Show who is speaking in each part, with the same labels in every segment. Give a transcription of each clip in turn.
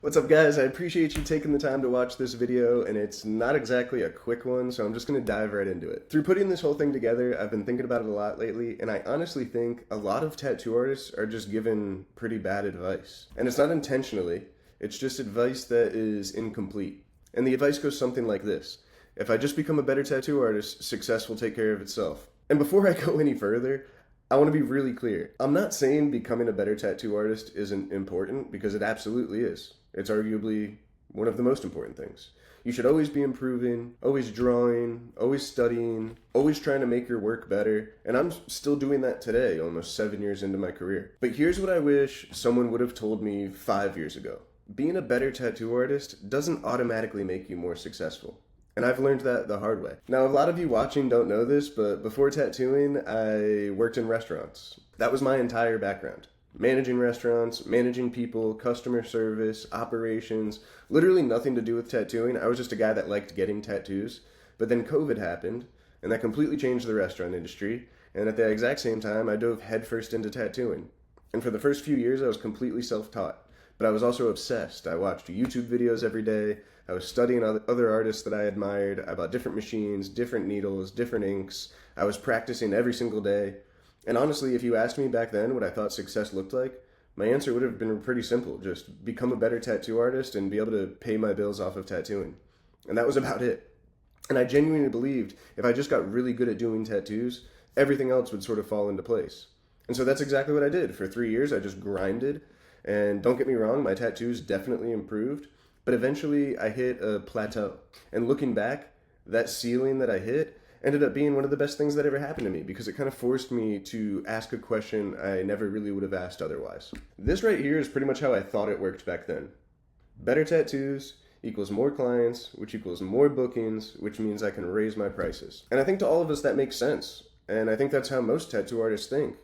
Speaker 1: What's up, guys? I appreciate you taking the time to watch this video, and it's not exactly a quick one, so I'm just going to dive right into it. Through putting this whole thing together, I've been thinking about it a lot lately, and I honestly think a lot of tattoo artists are just given pretty bad advice. And it's not intentionally, it's just advice that is incomplete. And the advice goes something like this: if I just become a better tattoo artist, success will take care of itself. And before I go any further, I want to be really clear. I'm not saying becoming a better tattoo artist isn't important, because it absolutely is. It's arguably one of the most important things. You should always be improving, always drawing, always studying, always trying to make your work better. And I'm still doing that today, almost 7 years into my career. But here's what I wish someone would have told me 5 years ago. Being a better tattoo artist doesn't automatically make you more successful. And I've learned that the hard way. Now, a lot of you watching don't know this, but before tattooing, I worked in restaurants. That was my entire background. Managing restaurants, managing people, customer service, operations, literally nothing to do with tattooing. I was just a guy that liked getting tattoos. But then COVID happened, and that completely changed the restaurant industry. And at the exact same time, I dove headfirst into tattooing. And for the first few years, I was completely self-taught. But I was also obsessed. I watched YouTube videos every day. I was studying other artists that I admired. I bought different machines, different needles, different inks. I was practicing every single day. And honestly, if you asked me back then what I thought success looked like, my answer would have been pretty simple. Just become a better tattoo artist and be able to pay my bills off of tattooing. And that was about it. And I genuinely believed if I just got really good at doing tattoos, everything else would sort of fall into place. And so that's exactly what I did. For 3 years, I just grinded. And don't get me wrong, my tattoos definitely improved. But eventually, I hit a plateau. And looking back, that ceiling that I hit ended up being one of the best things that ever happened to me, because it kind of forced me to ask a question I never really would have asked otherwise. This right here is pretty much how I thought it worked back then. Better tattoos equals more clients, which equals more bookings, which means I can raise my prices. And I think to all of us that makes sense. And I think that's how most tattoo artists think.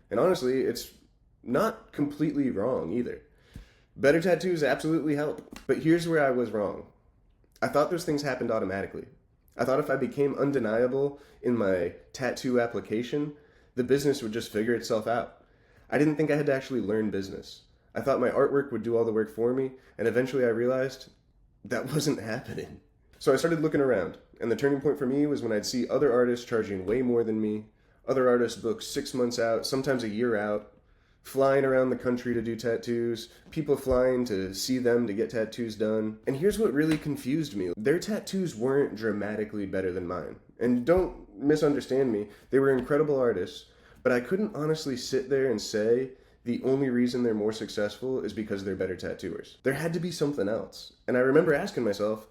Speaker 1: And honestly, it's not completely wrong either. Better tattoos absolutely help. But here's where I was wrong. I thought those things happened automatically. I thought if I became undeniable in my tattoo application, the business would just figure itself out. I didn't think I had to actually learn business. I thought my artwork would do all the work for me, and eventually I realized that wasn't happening. So I started looking around, and the turning point for me was when I'd see other artists charging way more than me, other artists booked 6 months out, sometimes a year out, flying around the country to do tattoos, people flying to see them to get tattoos done. And here's what really confused me. Their tattoos weren't dramatically better than mine. And don't misunderstand me, they were incredible artists, but I couldn't honestly sit there and say the only reason they're more successful is because they're better tattooers. There had to be something else. And I remember asking myself,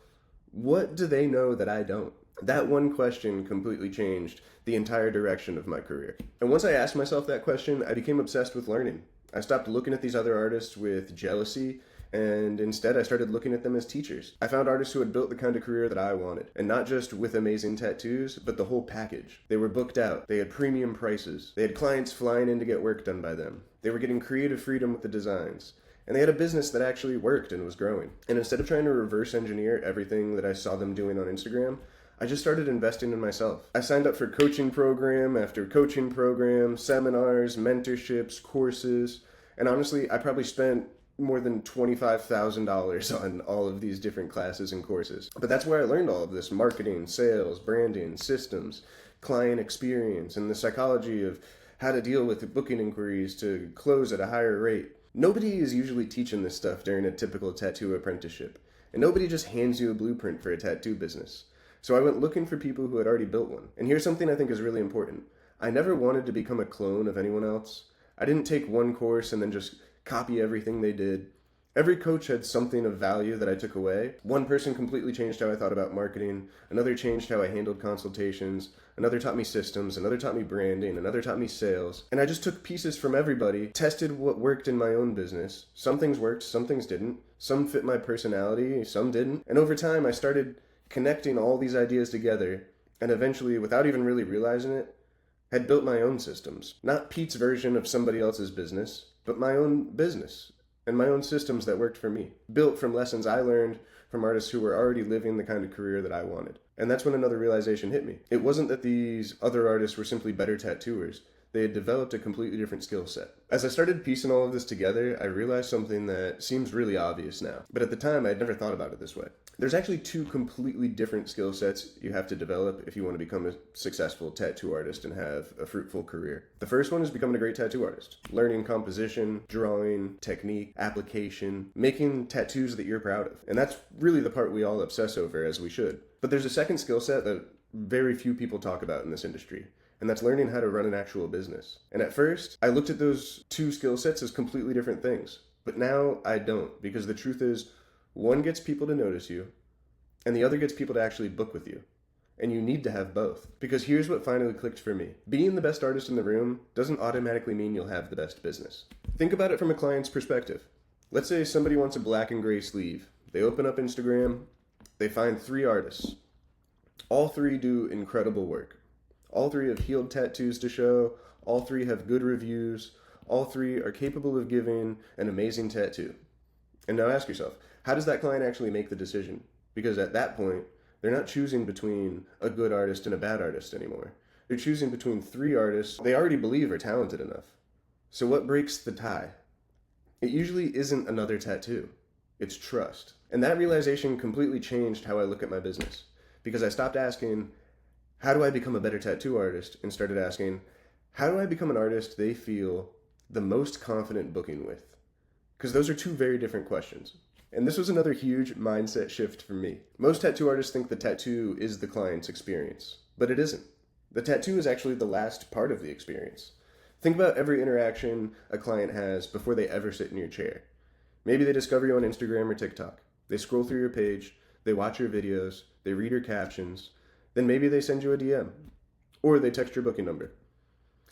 Speaker 1: what do they know that I don't? That one question completely changed the entire direction of my career. And once I asked myself that question, I became obsessed with learning. I stopped looking at these other artists with jealousy, and instead I started looking at them as teachers. I found artists who had built the kind of career that I wanted, and not just with amazing tattoos, but the whole package. They were booked out, they had premium prices, they had clients flying in to get work done by them, they were getting creative freedom with the designs, and they had a business that actually worked and was growing. And instead of trying to reverse engineer everything that I saw them doing on Instagram, I just started investing in myself. I signed up for coaching program after coaching program, seminars, mentorships, courses, and honestly, I probably spent more than $25,000 on all of these different classes and courses. But that's where I learned all of this: marketing, sales, branding, systems, client experience, and the psychology of how to deal with booking inquiries to close at a higher rate. Nobody is usually teaching this stuff during a typical tattoo apprenticeship, and nobody just hands you a blueprint for a tattoo business. So I went looking for people who had already built one. And here's something I think is really important. I never wanted to become a clone of anyone else. I didn't take one course and then just copy everything they did. Every coach had something of value that I took away. One person completely changed how I thought about marketing. Another changed how I handled consultations. Another taught me systems. Another taught me branding. Another taught me sales. And I just took pieces from everybody, tested what worked in my own business. Some things worked, some things didn't. Some fit my personality, some didn't. And over time, I started connecting all these ideas together, and eventually, without even really realizing it, had built my own systems. Not Pete's version of somebody else's business, but my own business, and my own systems that worked for me. Built from lessons I learned from artists who were already living the kind of career that I wanted. And that's when another realization hit me. It wasn't that these other artists were simply better tattooers. they had developed a completely different skill set. As I started piecing all of this together, I realized something that seems really obvious now, but at the time I'd never thought about it this way. There's actually two completely different skill sets you have to develop if you want to become a successful tattoo artist and have a fruitful career. The first one is becoming a great tattoo artist. Learning composition, drawing, technique, application, making tattoos that you're proud of. And that's really the part we all obsess over, as we should. But there's a second skill set that very few people talk about in this industry, and that's learning how to run an actual business. And at first, I looked at those two skill sets as completely different things. But now I don't, because the truth is, one gets people to notice you, and the other gets people to actually book with you. And you need to have both. Because here's what finally clicked for me. Being the best artist in the room doesn't automatically mean you'll have the best business. Think about it from a client's perspective. Let's say somebody wants a black and gray sleeve. They open up Instagram, they find 3 artists. All 3 do incredible work. All 3 have healed tattoos to show. All 3 have good reviews. All 3 are capable of giving an amazing tattoo. And now ask yourself, how does that client actually make the decision? Because at that point, they're not choosing between a good artist and a bad artist anymore. They're choosing between 3 artists they already believe are talented enough. So what breaks the tie? It usually isn't another tattoo. It's trust. And that realization completely changed how I look at my business. Because I stopped asking, how do I become a better tattoo artist? And started asking, how do I become an artist they feel the most confident booking with? Because those are 2 very different questions. And this was another huge mindset shift for me. Most tattoo artists think the tattoo is the client's experience, but it isn't. The tattoo is actually the last part of the experience. Think about every interaction a client has before they ever sit in your chair. Maybe they discover you on Instagram or TikTok. They scroll through your page, they watch your videos, they read your captions, then maybe they send you a DM, or they text your booking number.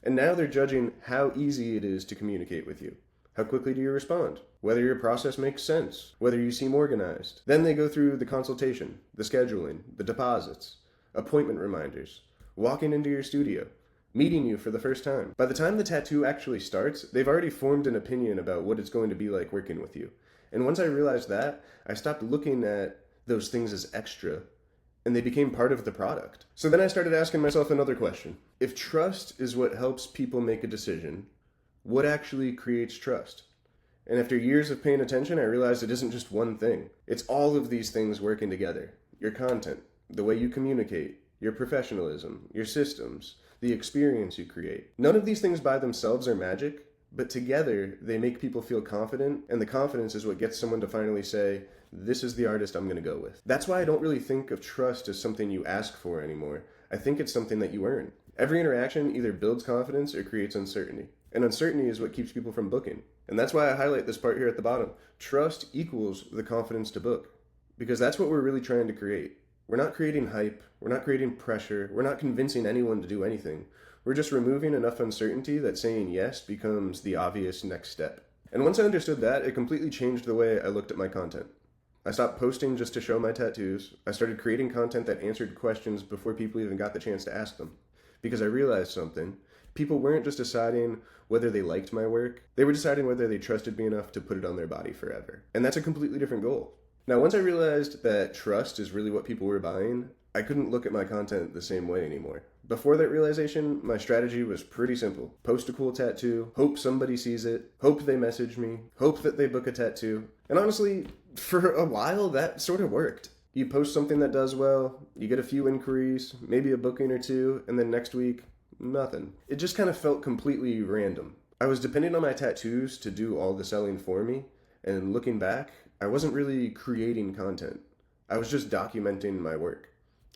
Speaker 1: And now they're judging how easy it is to communicate with you. How quickly do you respond? Whether your process makes sense, whether you seem organized. Then they go through the consultation, the scheduling, the deposits, appointment reminders, walking into your studio, meeting you for the first time. By the time the tattoo actually starts, they've already formed an opinion about what it's going to be like working with you. And once I realized that, I stopped looking at those things as extra, and they became part of the product. So then I started asking myself another question. If trust is what helps people make a decision, what actually creates trust? And after years of paying attention, I realized it isn't just one thing. It's all of these things working together. Your content, the way you communicate, your professionalism, your systems, the experience you create. None of these things by themselves are magic, but together they make people feel confident, and the confidence is what gets someone to finally say, this is the artist I'm going to go with. That's why I don't really think of trust as something you ask for anymore. I think it's something that you earn. Every interaction either builds confidence or creates uncertainty. And uncertainty is what keeps people from booking. And that's why I highlight this part here at the bottom. Trust equals the confidence to book. Because that's what we're really trying to create. We're not creating hype. We're not creating pressure. We're not convincing anyone to do anything. We're just removing enough uncertainty that saying yes becomes the obvious next step. And once I understood that, it completely changed the way I looked at my content. I stopped posting just to show my tattoos. I started creating content that answered questions before people even got the chance to ask them. Because I realized something. People weren't just deciding whether they liked my work, they were deciding whether they trusted me enough to put it on their body forever. And that's a completely different goal. Now, once I realized that trust is really what people were buying, I couldn't look at my content the same way anymore. Before that realization, my strategy was pretty simple. Post a cool tattoo, hope somebody sees it, hope they message me, hope that they book a tattoo. And honestly, for a while, that sort of worked. You post something that does well, you get a few inquiries, maybe a booking or two, and then next week, nothing. It just kind of felt completely random. I was depending on my tattoos to do all the selling for me, and looking back, I wasn't really creating content. I was just documenting my work.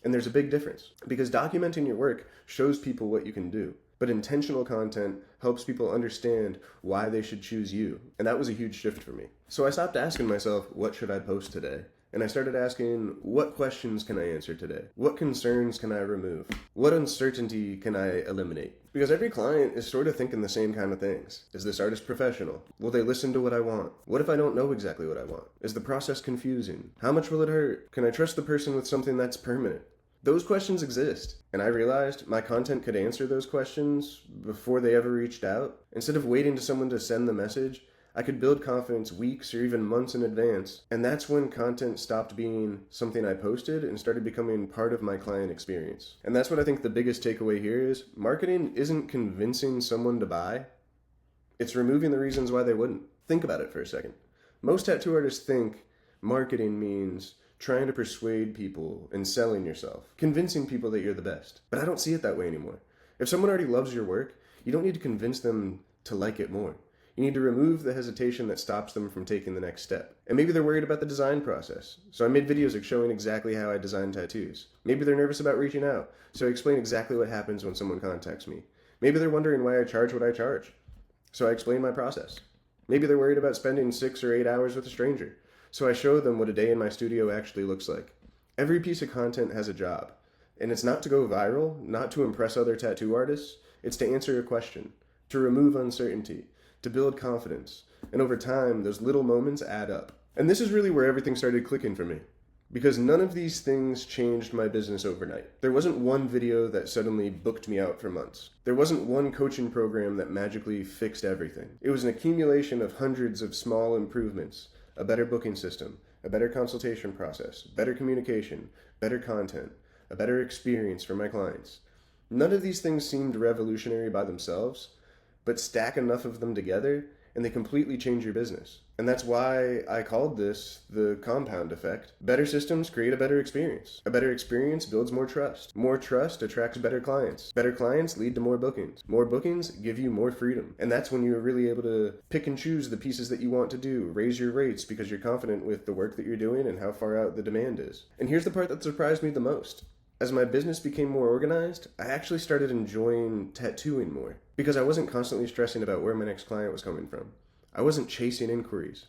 Speaker 1: And there's a big difference, because documenting your work shows people what you can do. But intentional content helps people understand why they should choose you. And that was a huge shift for me. So I stopped asking myself, what should I post today? And I started asking, what questions can I answer today? What concerns can I remove? What uncertainty can I eliminate? Because every client is sort of thinking the same kind of things. Is this artist professional? Will they listen to what I want? What if I don't know exactly what I want? Is the process confusing? How much will it hurt? Can I trust the person with something that's permanent? Those questions exist. And I realized my content could answer those questions before they ever reached out. Instead of waiting to someone to send the message, I could build confidence weeks or even months in advance, and that's when content stopped being something I posted and started becoming part of my client experience. And that's what I think the biggest takeaway here is. Marketing isn't convincing someone to buy, it's removing the reasons why they wouldn't. Think about it for a second. Most tattoo artists think marketing means trying to persuade people and selling yourself, convincing people that you're the best. But I don't see it that way anymore. If someone already loves your work, you don't need to convince them to like it more. You need to remove the hesitation that stops them from taking the next step. And maybe they're worried about the design process. So I made videos showing exactly how I design tattoos. Maybe they're nervous about reaching out. So I explain exactly what happens when someone contacts me. Maybe they're wondering why I charge what I charge. So I explain my process. Maybe they're worried about spending 6 or 8 hours with a stranger. So I show them what a day in my studio actually looks like. Every piece of content has a job. And it's not to go viral, not to impress other tattoo artists. It's to answer a question, to remove uncertainty, to build confidence. And over time, those little moments add up. And this is really where everything started clicking for me. Because none of these things changed my business overnight. There wasn't one video that suddenly booked me out for months. There wasn't one coaching program that magically fixed everything. It was an accumulation of hundreds of small improvements, a better booking system, a better consultation process, better communication, better content, a better experience for my clients. None of these things seemed revolutionary by themselves, but stack enough of them together and they completely change your business. And that's why I called this the compound effect. Better systems create a better experience. A better experience builds more trust. More trust attracts better clients. Better clients lead to more bookings. More bookings give you more freedom. And that's when you're really able to pick and choose the pieces that you want to do, raise your rates because you're confident with the work that you're doing and how far out the demand is. And here's the part that surprised me the most. As my business became more organized, I actually started enjoying tattooing more because I wasn't constantly stressing about where my next client was coming from. I wasn't chasing inquiries.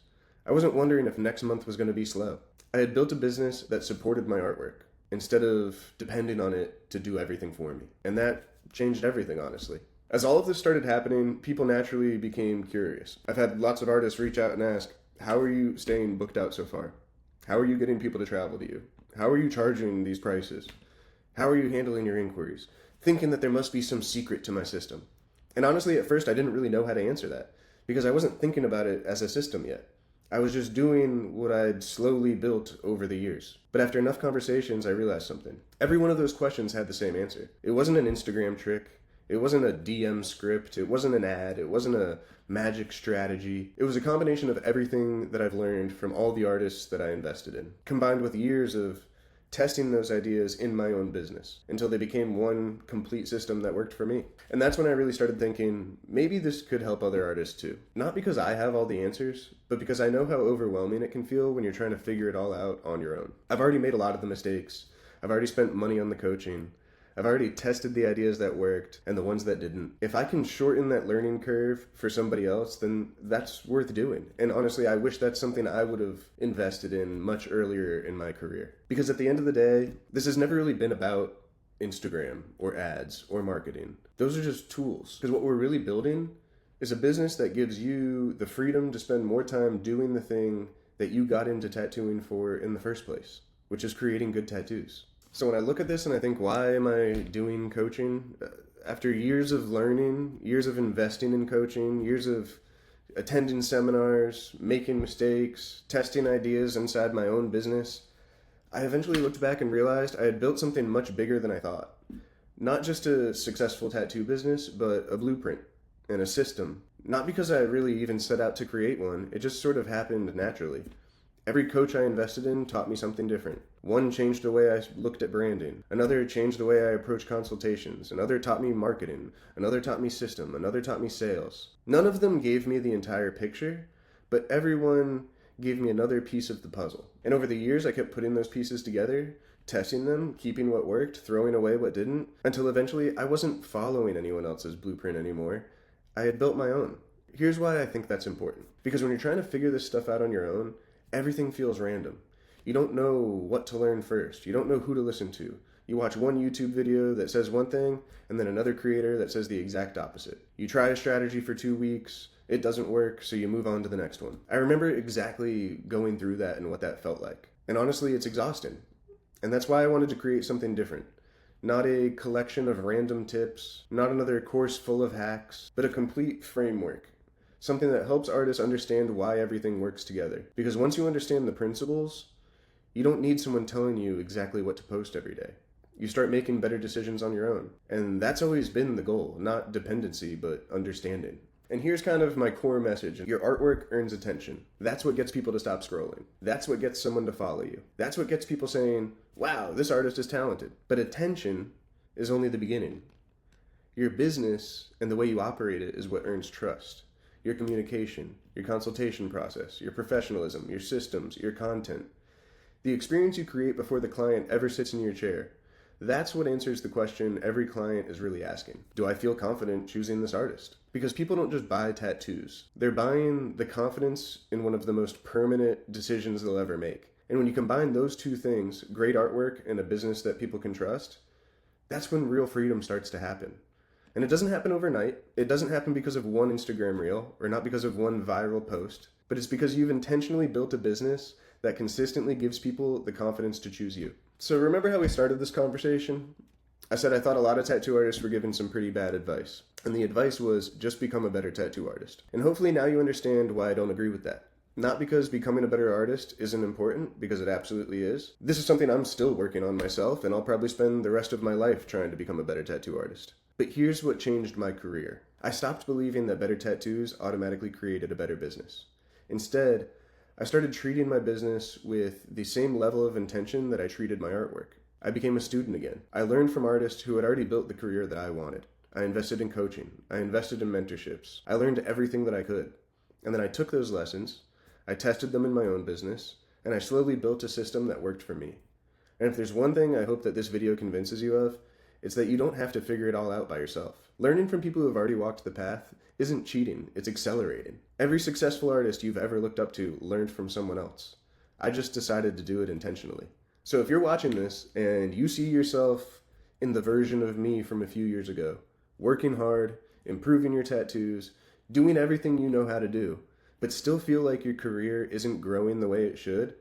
Speaker 1: I wasn't wondering if next month was going to be slow. I had built a business that supported my artwork instead of depending on it to do everything for me. And that changed everything, honestly. As all of this started happening, people naturally became curious. I've had lots of artists reach out and ask, how are you staying booked out so far? How are you getting people to travel to you? How are you charging these prices? How are you handling your inquiries? Thinking that there must be some secret to my system. And honestly, at first, I didn't really know how to answer that because I wasn't thinking about it as a system yet. I was just doing what I'd slowly built over the years. But after enough conversations, I realized something. Every one of those questions had the same answer. It wasn't an Instagram trick. It wasn't a DM script. It wasn't an ad. It wasn't a magic strategy. It was a combination of everything that I've learned from all the artists that I invested in, combined with years of testing those ideas in my own business until they became one complete system that worked for me. And that's when I really started thinking, maybe this could help other artists too. Not because I have all the answers, but because I know how overwhelming it can feel when you're trying to figure it all out on your own. I've already made a lot of the mistakes. I've already spent money on the coaching. I've already tested the ideas that worked and the ones that didn't. If I can shorten that learning curve for somebody else, then that's worth doing. And honestly, I wish that's something I would have invested in much earlier in my career. Because at the end of the day, this has never really been about Instagram or ads or marketing. Those are just tools. Because what we're really building is a business that gives you the freedom to spend more time doing the thing that you got into tattooing for in the first place, which is creating good tattoos. So when I look at this and I think, why am I doing coaching? After years of learning, years of investing in coaching, years of attending seminars, making mistakes, testing ideas inside my own business, I eventually looked back and realized I had built something much bigger than I thought. Not just a successful tattoo business, but a blueprint and a system. Not because I really even set out to create one, it just sort of happened naturally. Every coach I invested in taught me something different. One changed the way I looked at branding. Another changed the way I approached consultations. Another taught me marketing. Another taught me system. Another taught me sales. None of them gave me the entire picture, but everyone gave me another piece of the puzzle. And over the years, I kept putting those pieces together, testing them, keeping what worked, throwing away what didn't, until eventually I wasn't following anyone else's blueprint anymore. I had built my own. Here's why I think that's important. Because when you're trying to figure this stuff out on your own, everything feels random. You don't know what to learn first. You don't know who to listen to. You watch one YouTube video that says one thing, and then another creator that says the exact opposite. You try a strategy for 2 weeks, it doesn't work, so you move on to the next one. I remember exactly going through that and what that felt like. And honestly, it's exhausting. And that's why I wanted to create something different. Not a collection of random tips, not another course full of hacks, but a complete framework. something that helps artists understand why everything works together. Because once you understand the principles, you don't need someone telling you exactly what to post every day. You start making better decisions on your own. And that's always been the goal, not dependency, but understanding. And here's kind of my core message. Your artwork earns attention. That's what gets people to stop scrolling. That's what gets someone to follow you. That's what gets people saying, wow, this artist is talented. But attention is only the beginning. Your business and the way you operate it is what earns trust. Your communication, your consultation process, your professionalism, your systems, your content. The experience you create before the client ever sits in your chair. That's what answers the question every client is really asking. Do I feel confident choosing this artist? Because people don't just buy tattoos. They're buying the confidence in one of the most permanent decisions they'll ever make. And when you combine those two things, great artwork and a business that people can trust, that's when real freedom starts to happen. And it doesn't happen overnight. It doesn't happen because of one Instagram reel or not because of one viral post, but it's because you've intentionally built a business that consistently gives people the confidence to choose you. So remember how we started this conversation? I said I thought a lot of tattoo artists were given some pretty bad advice. And the advice was just become a better tattoo artist. And hopefully now you understand why I don't agree with that. Not because becoming a better artist isn't important, because it absolutely is. This is something I'm still working on myself, and I'll probably spend the rest of my life trying to become a better tattoo artist. But here's what changed my career. I stopped believing that better tattoos automatically created a better business. Instead, I started treating my business with the same level of intention that I treated my artwork. I became a student again. I learned from artists who had already built the career that I wanted. I invested in coaching. I invested in mentorships. I learned everything that I could. And then I took those lessons, I tested them in my own business, and I slowly built a system that worked for me. And if there's one thing I hope that this video convinces you of, it's that you don't have to figure it all out by yourself. Learning from people who have already walked the path isn't cheating, it's accelerating. Every successful artist you've ever looked up to learned from someone else. I just decided to do it intentionally. So if you're watching this and you see yourself in the version of me from a few years ago, working hard, improving your tattoos, doing everything you know how to do, but still feel like your career isn't growing the way it should,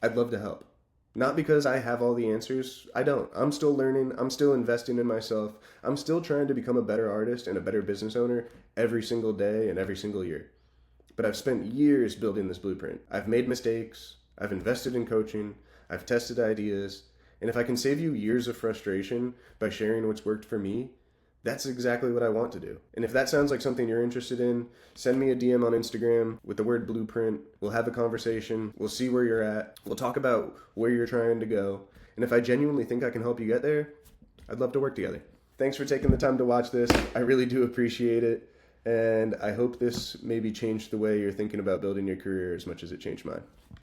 Speaker 1: I'd love to help. Not because I have all the answers. I don't. I'm still learning. I'm still investing in myself. I'm still trying to become a better artist and a better business owner every single day and every single year. But I've spent years building this blueprint. I've made mistakes. I've invested in coaching. I've tested ideas. And if I can save you years of frustration by sharing what's worked for me, that's exactly what I want to do. And if that sounds like something you're interested in, send me a DM on Instagram with the word blueprint. We'll have a conversation. We'll see where you're at. We'll talk about where you're trying to go. And if I genuinely think I can help you get there, I'd love to work together. Thanks for taking the time to watch this. I really do appreciate it. And I hope this maybe changed the way you're thinking about building your career as much as it changed mine.